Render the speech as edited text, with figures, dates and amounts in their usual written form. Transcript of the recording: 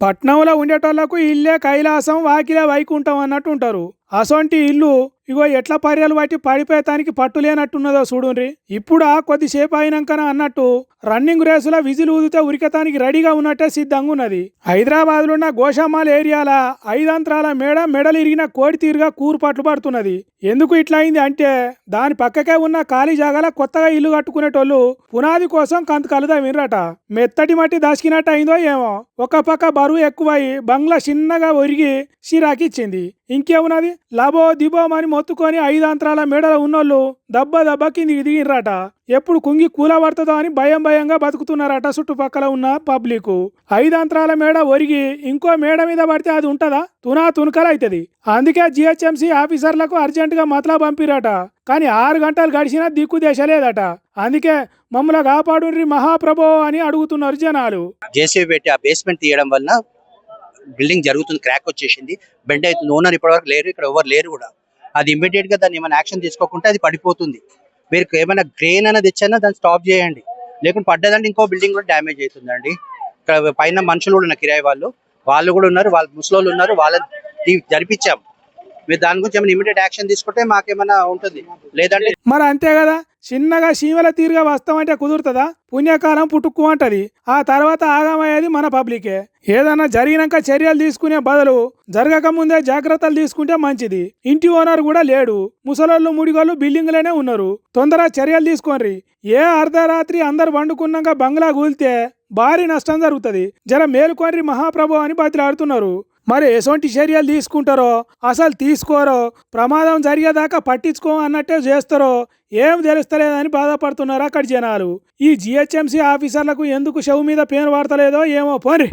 పట్నంలో ఉండేటోళ్లకు ఇల్లే కైలాసం వాకిలే వైకుంఠం అన్నట్టు ఉంటారు. అసొంటి ఇల్లు ఇగో ఎట్లా పర్యాలు బట్టి పడిపోయేతానికి పట్టు లేనట్టున్నదో చూడుండ్రి. ఇప్పుడు కొద్దిసేపు అయినాకన అన్నట్టు రన్నింగ్ రేసుల విజిల్ ఊదితే ఉరికతానికి రెడీగా ఉన్నట్టే సిద్ధంగా ఉన్నది. హైదరాబాద్లో ఉన్న గోషామాల్ ఏరియాల 5 అంతరాల మేడ మెడలు ఇరిగిన కోడి తీరుగా కూరుపాట్లు పడుతున్నది. ఎందుకు ఇట్లా అయింది అంటే దాని పక్కకే ఉన్న ఖాళీ జాగాల కొత్తగా ఇల్లు కట్టుకునేటోళ్ళు పునాది కోసం కంతకలుదా వినరట. మెత్తటి మట్టి దాచుకినట్టు అయిందో ఏమో. ఒక పక్క బరువు ఎక్కువై బంగ్లా చిన్నగా ఒరిగి సిరాకిచ్చింది. ఇంకేమున్నది లబో దిబోమని మొత్తుకొని 5 అంతరాల మేడల ఉన్నోళ్ళు దబ్బ కిందికి దిగిర్రట. ఎప్పుడు కుంగి కూల పడుతుందో అని భయంగా బతుకుతున్నారట చుట్టుపక్కల ఉన్న పబ్లిక్. 5 అంతరాల మేడ ఒరిగి ఇంకో మేడ మీద పడితే అది ఉంటదా? తునకలు అవుతుంది. అందుకే జిహెచ్ఎంసీ ఆఫీసర్లకు అర్జెంటుగా మతలా పంపిరట. కానీ 6 గంటలు గడిచినా దిక్కు దేశలేదట. అందుకే మమ్మల్ని కాపాడుండ్రి మహాప్రభో అని అడుగుతున్నారు జనాలు. జేసీబీ పెట్టి ఆ బేస్మెంట్ తీయడం వల్ల బిల్డింగ్ జరుగుతుంది, క్రాక్ వచ్చేసింది, బెండ్ అవుతుంది. ఓనర్ ఇప్పటివరకు లేరు, ఇక్కడ ఎవరు లేరు కూడా. అది ఇమ్మీడియట్ గా దాన్ని ఏమైనా యాక్షన్ తీసుకోకుంటే అది పడిపోతుంది. మీరు ఏమైనా గ్రెయిన్ అనేది తెచ్చైనా దాన్ని స్టాప్ చేయండి, లేకుంటే పడ్డదంటే ఇంకో బిల్డింగ్ కూడా డ్యామేజ్ అవుతుందండి. ఇక్కడ పైన మనుషులు కూడా ఉన్నారు, కిరాయి వాళ్ళు కూడా ఉన్నారు, వాళ్ళ ముసలోళ్ళు ఉన్నారు, వాళ్ళని జరిపించాం. మీరు దాని గురించి ఏమైనా ఇమీడియట్ యాక్షన్ తీసుకుంటే మాకేమైనా ఉంటుంది, లేదంటే మరి అంతే కదా. చిన్నగా సీమల తీరుగా వస్తామంటే కుదురుతుందా? పుణ్యకాలం పుట్టుక్కు అంటది. ఆ తర్వాత ఆగమయ్యేది మన పబ్లికే. ఏదన్నా జరిగినాక చర్యలు తీసుకునే బదులు జరగక ముందే జాగ్రత్తలు తీసుకుంటే మంచిది. ఇంటి ఓనర్ కూడా లేడు, ముసలోళ్ళు ముడిగోళ్ళు బిల్డింగ్లోనే ఉన్నారు. తొందరగా చర్యలు తీసుకోండి. ఏ అర్ధరాత్రి అందరు వండుకున్నాక బంగ్లా కూలితే భారీ నష్టం జరుగుతుంది. జర మేలుకోండి మహాప్రభు అని బతిలాడుతున్నారు. మరి ఎటువంటి చర్యలు తీసుకుంటారో అసలు తీసుకోరో, ప్రమాదం జరిగేదాకా పట్టించుకో అన్నట్టే చేస్తారో ఏం తెలుస్తలేదని బాధపడుతున్నారు అక్కడి జనాలు. ఈ జిహెచ్ఎంసీ ఆఫీసర్లకు ఎందుకు షవు మీద పేరు వాడతలేదో ఏమో పోరి.